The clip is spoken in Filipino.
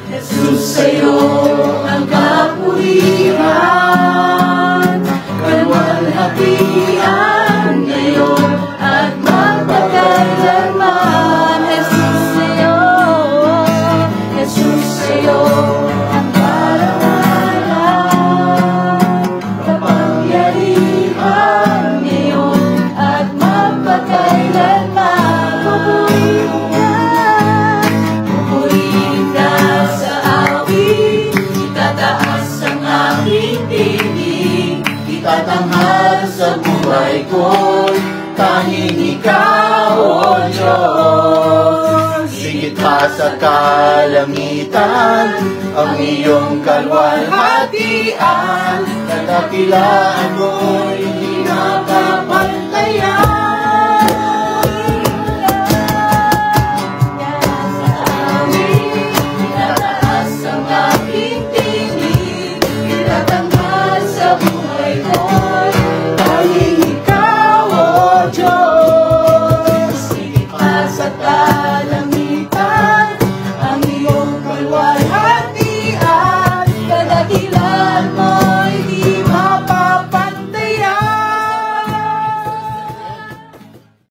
Jesus, sa'yo ang kapurihan, kalwalhatian ngayon at magpakailanman. Jesus, sa'yo, Jesus, sa'yo ang karangalan, kapangyarihan ngayon at magpakailanman. Pupurihin ka sa awit, itataas ang aking tinig, itatanghal sa buhay ko, tanging ikaw, O Diyos. Higit pa sa kalangitan, ang iyong kalwalhatian, kadakilaan mo'y hindi makapantayan. Kalangitan, ang iyong kalwalhatian, kadakilaan mo